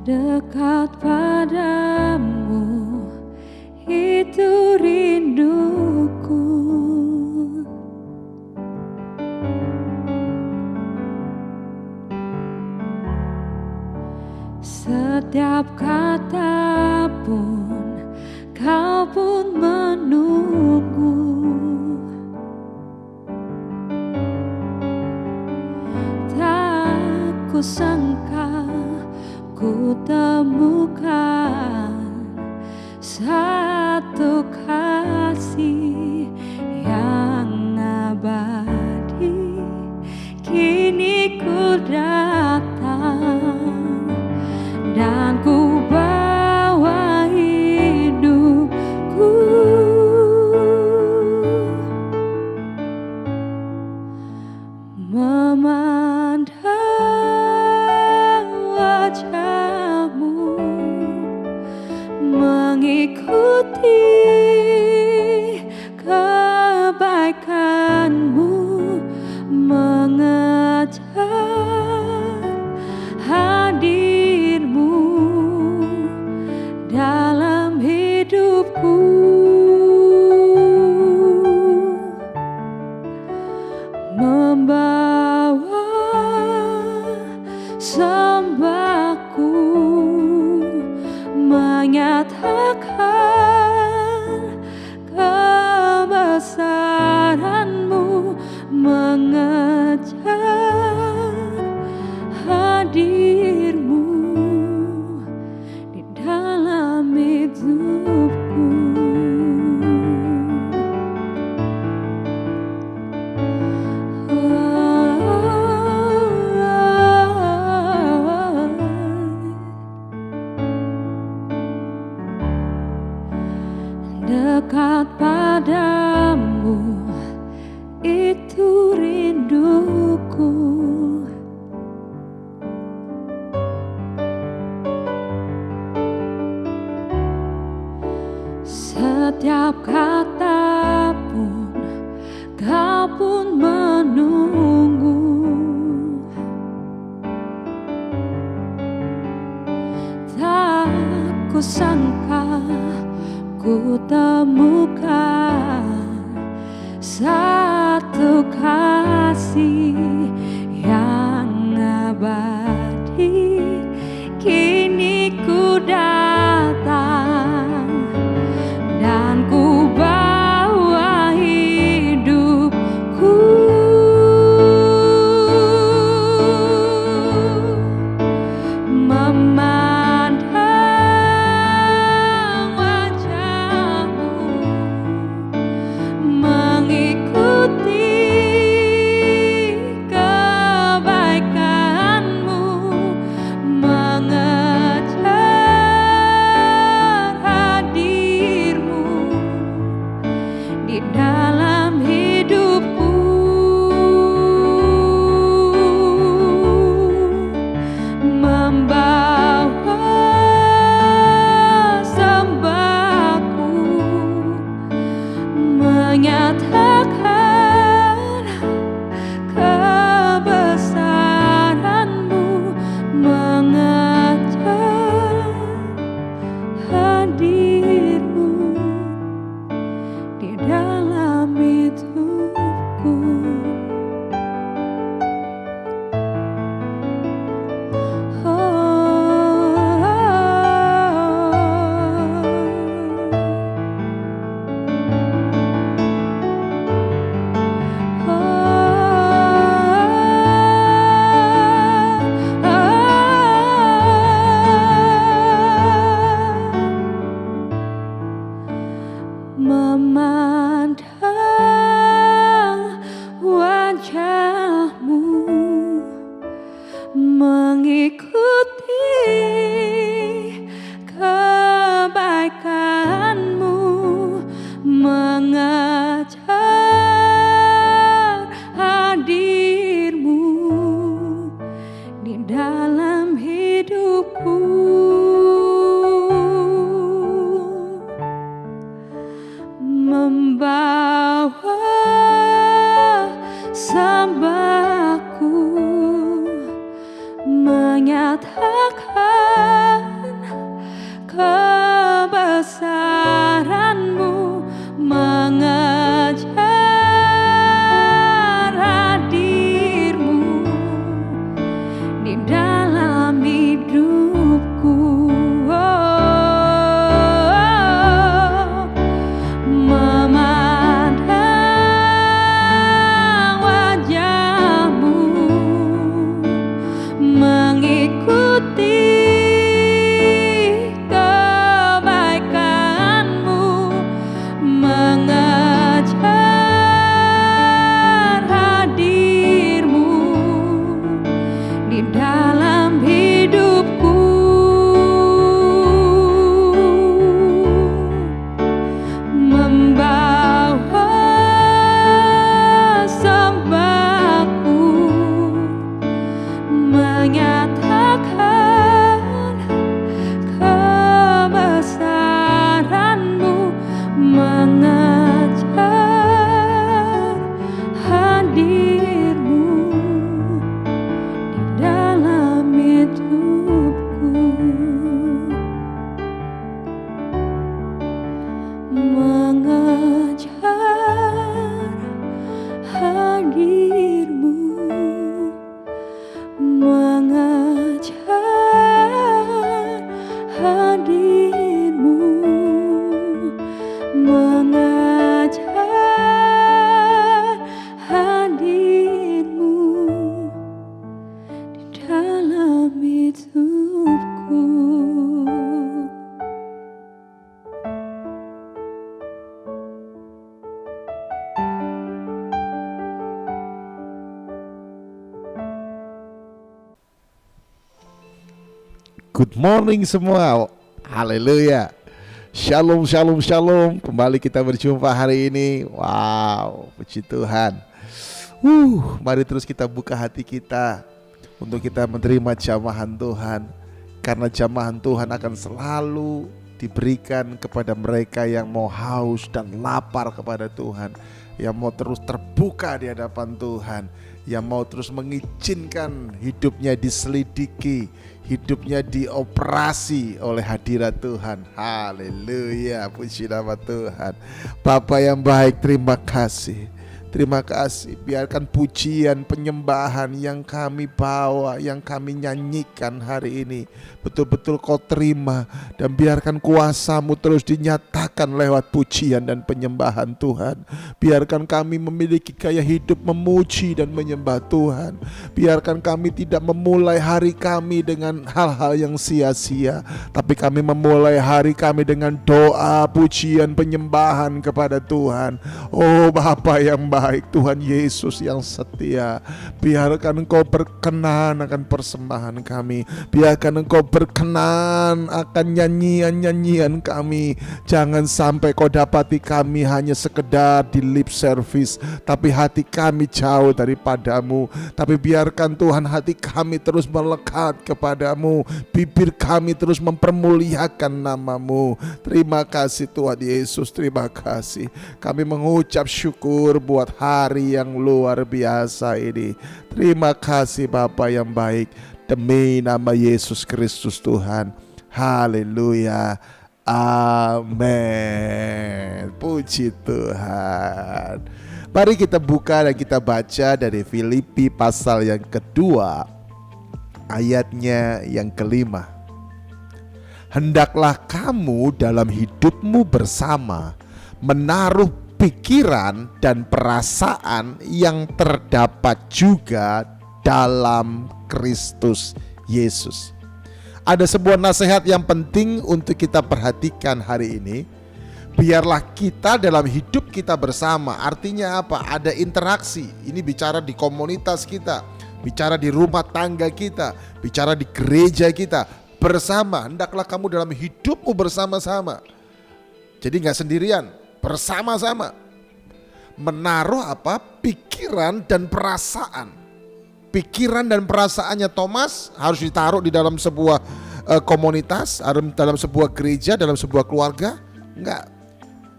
Dekat padamu, itu rinduku. Setiap kata pun, kau pun menunggu. Tak kusangka ku temukan satu kasih yang abadi. Kini ku datang dan ku bawa hidupku, memandang wajahmu, mengikuti kebaikanmu, mengejar hadirmu dalam hidupku, membawa sembahku, menyatakan kebesaranmu, mengejar hadirmu di dalam hidupku. Dekat padamu, itu rinduku. Setiap kata pun, kau pun menunggu. Tak kusangka ku temukan satu kasih yang abadi. Kini ku datang dan ku bawa hidupku, memandang wajahmu, mengikuti kebaikanmu, mengejar hadirmu di dalam hidupku, membawa sembahku, menyatakan kebesaranmu, mengejar hadirmu di dalam hidupku. Good morning semua. Haleluya. Shalom, shalom, shalom. Kembali kita berjumpa hari ini. Wow, puji Tuhan. Mari terus kita buka hati kita untuk kita menerima jamahan Tuhan. Karena jamahan Tuhan akan selalu diberikan kepada mereka yang mau haus dan lapar kepada Tuhan, yang mau terus terbuka di hadapan Tuhan, yang mau terus mengizinkan hidupnya diselidiki, hidupnya dioperasi oleh hadirat Tuhan. Haleluya, puji nama Tuhan. Bapa yang baik, terima kasih. Terima kasih, biarkan pujian penyembahan yang kami bawa, yang kami nyanyikan hari ini betul-betul kau terima. Dan biarkan kuasa-Mu terus dinyatakan lewat pujian dan penyembahan Tuhan. Biarkan kami memiliki gaya hidup memuji dan menyembah Tuhan. Biarkan kami tidak memulai hari kami dengan hal-hal yang sia-sia, tapi kami memulai hari kami dengan doa, pujian, penyembahan kepada Tuhan. Oh Bapa yang baik, Tuhan Yesus yang setia, biarkan Engkau berkenan akan persembahan kami. Biarkan Engkau berkenan akan nyanyian-nyanyian kami. Jangan sampai Kau dapati kami hanya sekedar di lip service, tapi hati kami jauh daripadamu. Tapi biarkan Tuhan hati kami terus melekat kepadamu, bibir kami terus mempermuliakan nama-Mu. Terima kasih Tuhan Yesus, terima kasih. Kami mengucap syukur buat hari yang luar biasa ini. Terima kasih Bapa yang baik, demi nama Yesus Kristus Tuhan. Haleluya, amin. Puji Tuhan. Mari kita buka dan kita baca dari Filipi pasal yang kedua, ayatnya yang kelima. Hendaklah kamu dalam hidupmu bersama menaruh pikiran dan perasaan yang terdapat juga dalam Kristus Yesus. Ada sebuah nasihat yang penting untuk kita perhatikan hari ini. Biarlah kita dalam hidup kita bersama. Artinya apa? Ada interaksi. Ini bicara di komunitas kita, bicara di rumah tangga kita, bicara di gereja kita. Bersama, hendaklah kamu dalam hidupmu bersama-sama. Jadi gak sendirian, bersama-sama. Menaruh apa? Pikiran dan perasaan. Pikiran dan perasaannya Thomas harus ditaruh di dalam sebuah komunitas, dalam sebuah gereja, dalam sebuah keluarga. Enggak.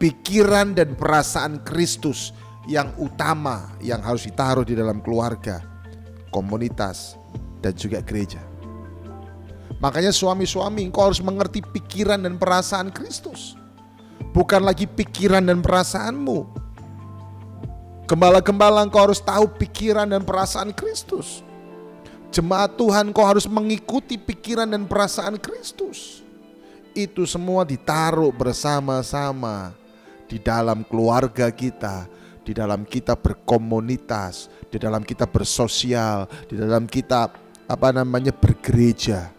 Pikiran dan perasaan Kristus yang utama yang harus ditaruh di dalam keluarga, komunitas, dan juga gereja. Makanya suami-suami, engkau harus mengerti pikiran dan perasaan Kristus, bukan lagi pikiran dan perasaanmu. Gembala-gembala, engkau harus tahu pikiran dan perasaan Kristus. Jemaat Tuhan, engkau harus mengikuti pikiran dan perasaan Kristus. Itu semua ditaruh bersama-sama di dalam keluarga kita, di dalam kita berkomunitas, di dalam kita bersosial, di dalam kita bergereja.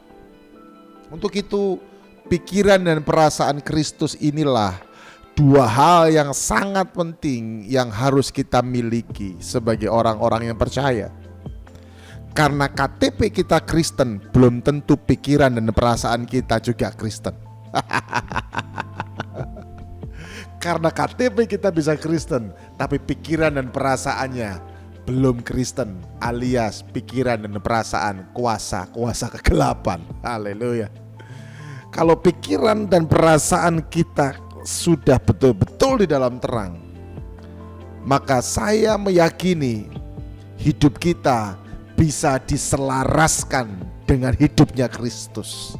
Untuk itu, pikiran dan perasaan Kristus inilah dua hal yang sangat penting yang harus kita miliki sebagai orang-orang yang percaya. Karena KTP kita Kristen, belum tentu pikiran dan perasaan kita juga Kristen. Karena KTP kita bisa Kristen, tapi pikiran dan perasaannya belum Kristen, alias pikiran dan perasaan kuasa kegelapan. Haleluya. Kalau pikiran dan perasaan kita sudah betul-betul di dalam terang, maka saya meyakini hidup kita bisa diselaraskan dengan hidupnya Kristus.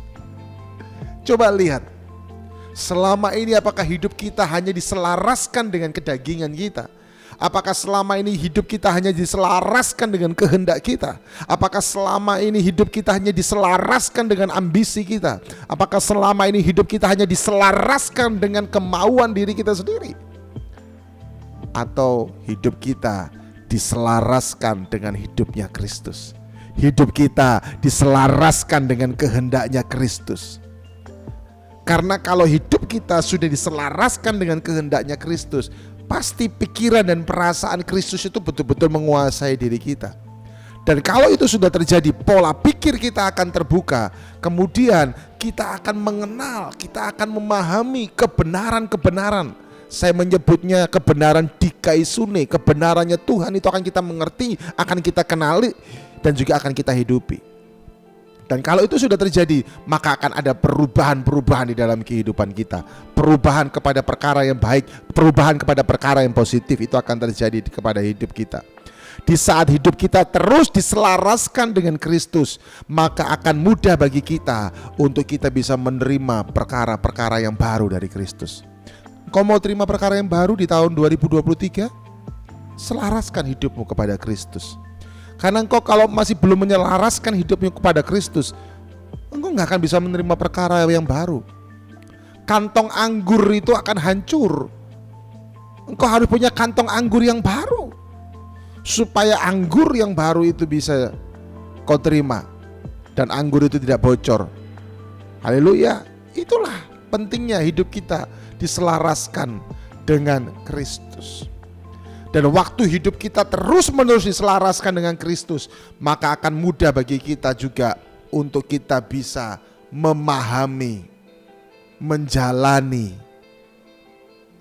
Coba lihat, selama ini apakah hidup kita hanya diselaraskan dengan kedagingan kita? Apakah selama ini hidup kita hanya diselaraskan dengan kehendak kita? Apakah selama ini hidup kita hanya diselaraskan dengan ambisi kita? Apakah selama ini hidup kita hanya diselaraskan dengan kemauan diri kita sendiri? Atau hidup kita diselaraskan dengan hidupnya Kristus? Hidup kita diselaraskan dengan kehendaknya Kristus? Karena kalau hidup kita sudah diselaraskan dengan kehendaknya Kristus, pasti pikiran dan perasaan Kristus itu betul-betul menguasai diri kita. Dan kalau itu sudah terjadi, pola pikir kita akan terbuka. Kemudian kita akan mengenal, kita akan memahami kebenaran-kebenaran. Saya menyebutnya kebenaran dikaisune, kebenarannya Tuhan itu akan kita mengerti, akan kita kenali, dan juga akan kita hidupi. Dan kalau itu sudah terjadi, maka akan ada perubahan-perubahan di dalam kehidupan kita. Perubahan kepada perkara yang baik, perubahan kepada perkara yang positif, itu akan terjadi kepada hidup kita. Di saat hidup kita terus diselaraskan dengan Kristus, maka akan mudah bagi kita untuk kita bisa menerima perkara-perkara yang baru dari Kristus. Kau mau terima perkara yang baru di tahun 2023? Selaraskan hidupmu kepada Kristus. Karena engkau kalau masih belum menyelaraskan hidupmu kepada Kristus, engkau gak akan bisa menerima perkara yang baru. Kantong anggur itu akan hancur. Engkau harus punya kantong anggur yang baru, supaya anggur yang baru itu bisa kau terima, dan anggur itu tidak bocor. Haleluya. Itulah pentingnya hidup kita diselaraskan dengan Kristus. Dan waktu hidup kita terus-menerus diselaraskan dengan Kristus, maka akan mudah bagi kita juga untuk kita bisa memahami, menjalani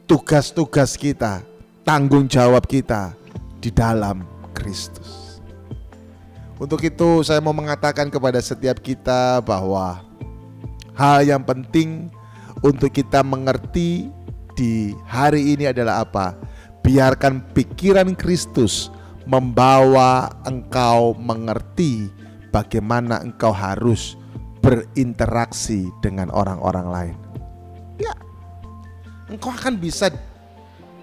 tugas-tugas kita, tanggung jawab kita di dalam Kristus. Untuk itu saya mau mengatakan kepada setiap kita bahwa hal yang penting untuk kita mengerti di hari ini adalah apa? Biarkan pikiran Kristus membawa engkau mengerti bagaimana engkau harus berinteraksi dengan orang-orang lain. Ya, engkau akan bisa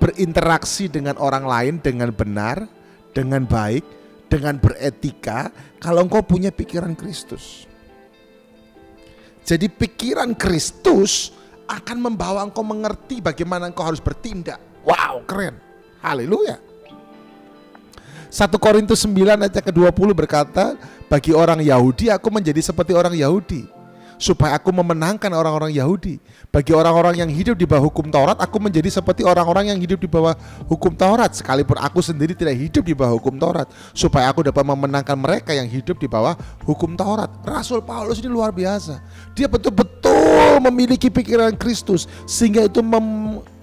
berinteraksi dengan orang lain dengan benar, dengan baik, dengan beretika kalau engkau punya pikiran Kristus. Jadi pikiran Kristus akan membawa engkau mengerti bagaimana engkau harus bertindak. Wow, keren. Haleluya. 1 Korintus 9 ayat ke-20 berkata, bagi orang Yahudi aku menjadi seperti orang Yahudi, supaya aku memenangkan orang-orang Yahudi. Bagi orang-orang yang hidup di bawah hukum Taurat, aku menjadi seperti orang-orang yang hidup di bawah hukum Taurat, sekalipun aku sendiri tidak hidup di bawah hukum Taurat, supaya aku dapat memenangkan mereka yang hidup di bawah hukum Taurat. Rasul Paulus ini luar biasa. Dia betul-betul memiliki pikiran Kristus, sehingga itu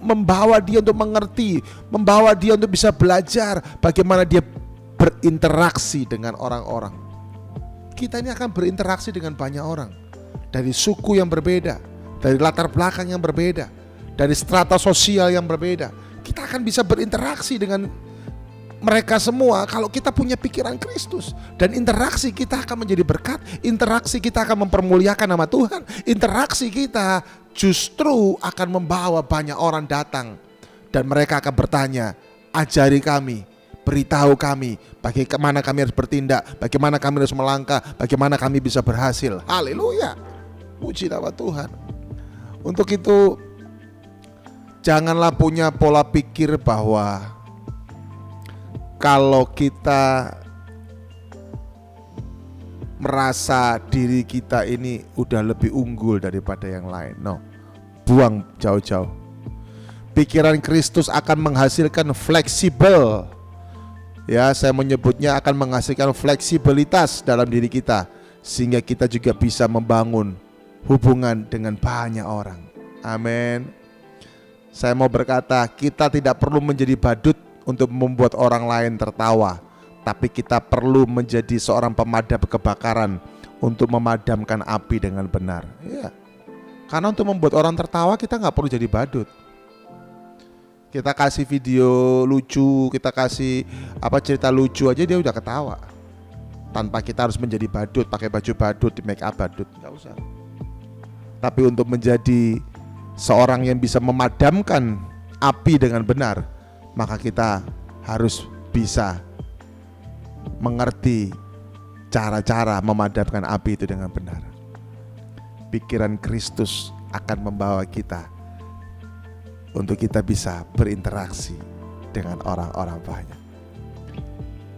membawa dia untuk mengerti, membawa dia untuk bisa belajar bagaimana dia berinteraksi dengan orang-orang. Kita ini akan berinteraksi dengan banyak orang, dari suku yang berbeda, dari latar belakang yang berbeda, dari strata sosial yang berbeda. Kita akan bisa berinteraksi dengan mereka semua kalau kita punya pikiran Kristus. Dan interaksi kita akan menjadi berkat, interaksi kita akan mempermuliakan nama Tuhan, interaksi kita justru akan membawa banyak orang datang, dan mereka akan bertanya, ajari kami, beritahu kami bagaimana kami harus bertindak, bagaimana kami harus melangkah, bagaimana kami bisa berhasil. Haleluya. Puji nama Tuhan. Untuk itu janganlah punya pola pikir bahwa kalau kita merasa diri kita ini udah lebih unggul daripada yang lain. No, buang jauh-jauh. Pikiran Kristus akan menghasilkan fleksibel. Ya, saya menyebutnya akan menghasilkan fleksibilitas dalam diri kita, sehingga kita juga bisa membangun hubungan dengan banyak orang. Amin. Saya mau berkata, kita tidak perlu menjadi badut untuk membuat orang lain tertawa, tapi kita perlu menjadi seorang pemadam kebakaran untuk memadamkan api dengan benar. Ya. Karena untuk membuat orang tertawa kita gak perlu jadi badut. Kita kasih video lucu, kita kasih cerita lucu aja dia udah ketawa, tanpa kita harus menjadi badut, pakai baju badut, di make up badut, gak usah. Tapi untuk menjadi seorang yang bisa memadamkan api dengan benar, maka kita harus bisa mengerti cara-cara memadamkan api itu dengan benar. Pikiran Kristus akan membawa kita untuk kita bisa berinteraksi dengan orang-orang banyak.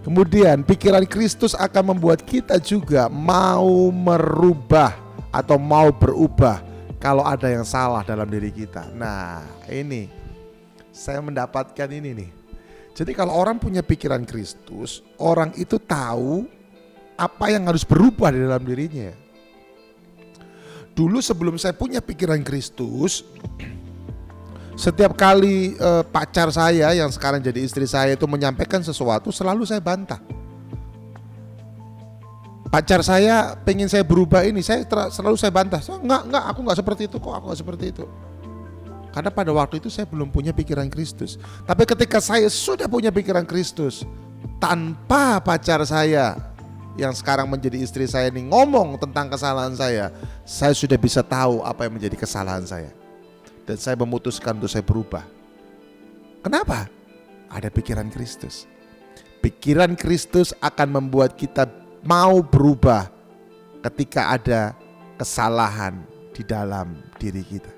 Kemudian pikiran Kristus akan membuat kita juga mau merubah atau mau berubah kalau ada yang salah dalam diri kita. Nah, ini saya mendapatkan ini nih. Jadi kalau orang punya pikiran Kristus, orang itu tahu apa yang harus berubah di dalam dirinya. Dulu sebelum saya punya pikiran Kristus, setiap kali pacar saya yang sekarang jadi istri saya itu menyampaikan sesuatu, selalu saya bantah. Pacar saya pengen saya berubah ini, selalu saya bantah. Enggak, aku enggak seperti itu kok, aku enggak seperti itu. Karena pada waktu itu saya belum punya pikiran Kristus. Tapi ketika saya sudah punya pikiran Kristus, tanpa pacar saya yang sekarang menjadi istri saya ini ngomong tentang kesalahan saya sudah bisa tahu apa yang menjadi kesalahan saya. Dan saya memutuskan untuk saya berubah. Kenapa? Ada pikiran Kristus. Pikiran Kristus akan membuat kita mau berubah ketika ada kesalahan di dalam diri kita.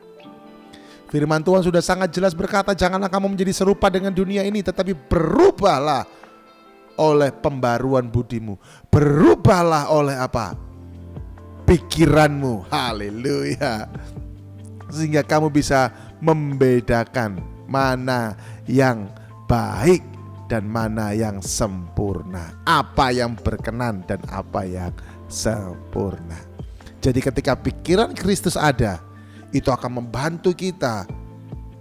Firman Tuhan sudah sangat jelas berkata, janganlah kamu menjadi serupa dengan dunia ini, tetapi berubahlah oleh pembaruan budimu. Berubahlah oleh apa? Pikiranmu. Haleluya. Sehingga kamu bisa membedakan mana yang baik dan mana yang sempurna, apa yang berkenan dan apa yang sempurna. Jadi ketika pikiran Kristus ada, itu akan membantu kita.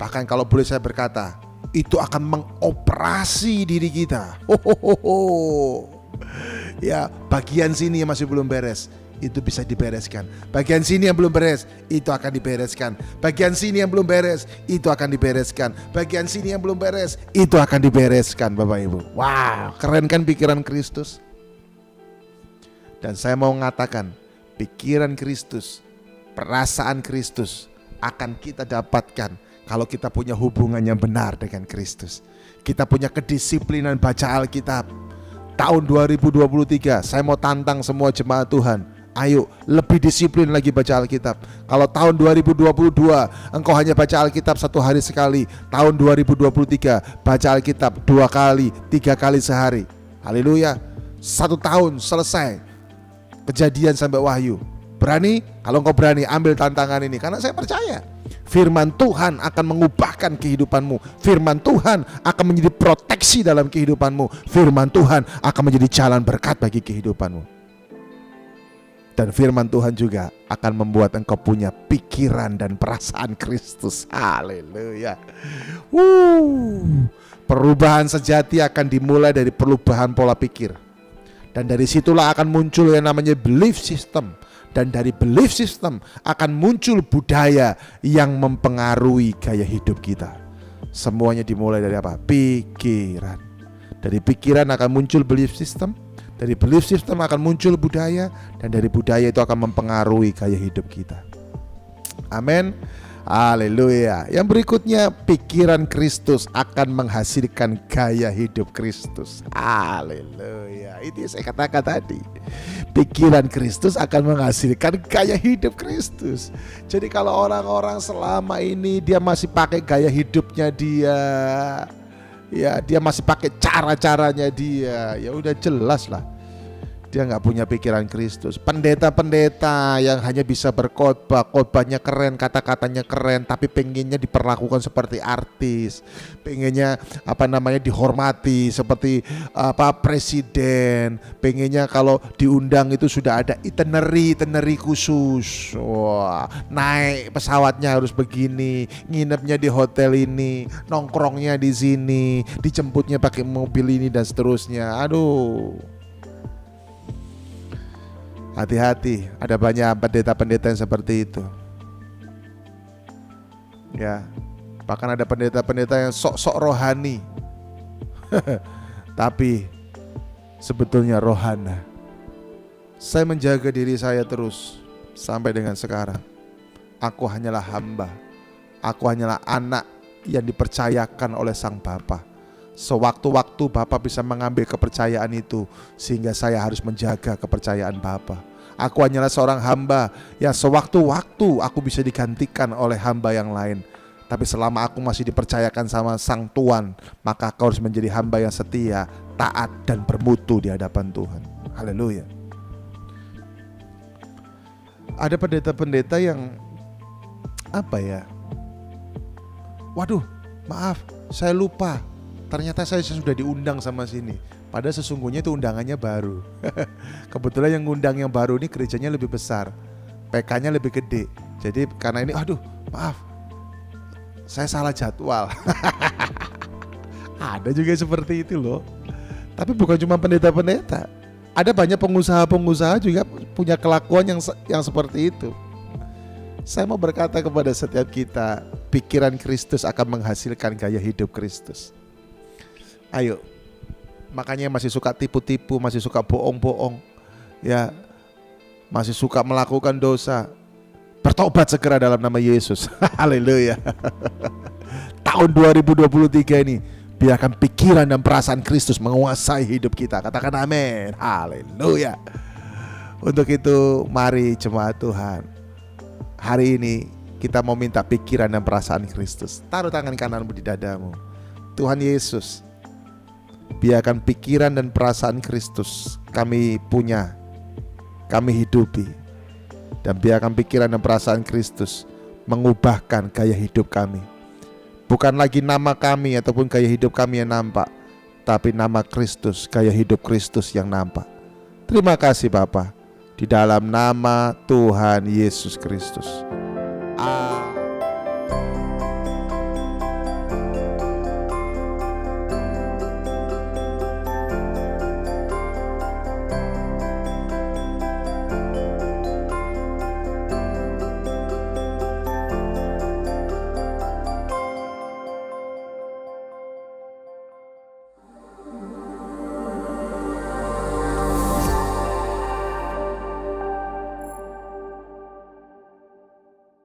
Bahkan kalau boleh saya berkata, itu akan mengoperasi diri kita. Ya, bagian sini yang masih belum beres, itu bisa dibereskan. Bagian sini yang belum beres, itu akan dibereskan. Bagian sini yang belum beres, itu akan dibereskan. Bagian sini yang belum beres, itu akan dibereskan, Bapak Ibu. Wow, keren kan pikiran Kristus? Dan saya mau mengatakan, pikiran Kristus, perasaan Kristus akan kita dapatkan kalau kita punya hubungan yang benar dengan Kristus. Kita punya kedisiplinan baca Alkitab. Tahun 2023 saya mau tantang semua jemaat Tuhan, ayo lebih disiplin lagi baca Alkitab. Kalau tahun 2022 engkau hanya baca Alkitab 1 hari sekali, tahun 2023 baca Alkitab 2 kali, 3 kali sehari. Haleluya. 1 tahun selesai, Kejadian sampai Wahyu. Berani? Kalau engkau berani, ambil tantangan ini. Karena saya percaya firman Tuhan akan mengubahkan kehidupanmu. Firman Tuhan akan menjadi proteksi dalam kehidupanmu. Firman Tuhan akan menjadi jalan berkat bagi kehidupanmu. Dan firman Tuhan juga akan membuat engkau punya pikiran dan perasaan Kristus. Haleluya. Perubahan sejati akan dimulai dari perubahan pola pikir. Dan dari situlah akan muncul yang namanya belief system. Dan dari belief system akan muncul budaya yang mempengaruhi gaya hidup kita. Semuanya dimulai dari apa? Pikiran. Dari pikiran akan muncul belief system. Dari belief system akan muncul budaya. Dan dari budaya itu akan mempengaruhi gaya hidup kita. Amin. Haleluya. Yang berikutnya, pikiran Kristus akan menghasilkan gaya hidup Kristus. Haleluya. Itu yang saya katakan tadi. Pikiran Kristus akan menghasilkan gaya hidup Kristus. Jadi kalau orang-orang selama ini dia masih pakai gaya hidupnya dia, ya dia masih pakai cara-caranya dia, ya udah jelas lah dia nggak punya pikiran Kristus. Pendeta-pendeta yang hanya bisa berkhotbah, khotbahnya keren, kata-katanya keren, tapi pengennya diperlakukan seperti artis, pengennya dihormati seperti presiden, pengennya kalau diundang itu sudah ada itinerary khusus. Wah, naik pesawatnya harus begini, nginepnya di hotel ini, nongkrongnya di sini, dijemputnya pakai mobil ini dan seterusnya. Aduh. Hati-hati, ada banyak pendeta-pendeta yang seperti itu. Ya, bahkan ada pendeta-pendeta yang sok-sok rohani. Tapi sebetulnya rohana. Saya menjaga diri saya terus sampai dengan sekarang. Aku hanyalah hamba. Aku hanyalah anak yang dipercayakan oleh Sang Bapa. Sewaktu-waktu Bapa bisa mengambil kepercayaan itu, sehingga saya harus menjaga kepercayaan Bapa. Aku hanyalah seorang hamba yang sewaktu-waktu aku bisa digantikan oleh hamba yang lain. Tapi selama aku masih dipercayakan sama Sang Tuhan, maka kau harus menjadi hamba yang setia, taat dan bermutu di hadapan Tuhan. Haleluya. Ada pendeta-pendeta yang waduh, maaf, saya lupa. ternyata saya sudah diundang sama sini. Padahal sesungguhnya itu undangannya baru. Kebetulan yang ngundang yang baru ini gerejanya lebih besar, PK-nya lebih gede. Jadi karena ini, aduh maaf, saya salah jadwal. Ada juga seperti itu loh. Tapi bukan cuma pendeta-pendeta, ada banyak pengusaha-pengusaha juga punya kelakuan yang seperti itu. Saya mau berkata kepada setiap kita, pikiran Kristus akan menghasilkan gaya hidup Kristus. Ayo, makanya masih suka tipu-tipu, masih suka bohong-bohong, ya, masih suka melakukan dosa, bertobat segera dalam nama Yesus. Haleluya. Tahun 2023 ini, biarkan pikiran dan perasaan Kristus menguasai hidup kita. Katakan amin. Haleluya. Untuk itu, mari jemaat Tuhan, hari ini kita mau minta pikiran dan perasaan Kristus. Taruh tangan kananmu di dadamu. Tuhan Yesus, biarkan pikiran dan perasaan Kristus kami punya, kami hidupi. Dan biarkan pikiran dan perasaan Kristus mengubahkan gaya hidup kami. Bukan lagi nama kami ataupun gaya hidup kami yang nampak, tapi nama Kristus, gaya hidup Kristus yang nampak. Terima kasih Bapa, di dalam nama Tuhan Yesus Kristus.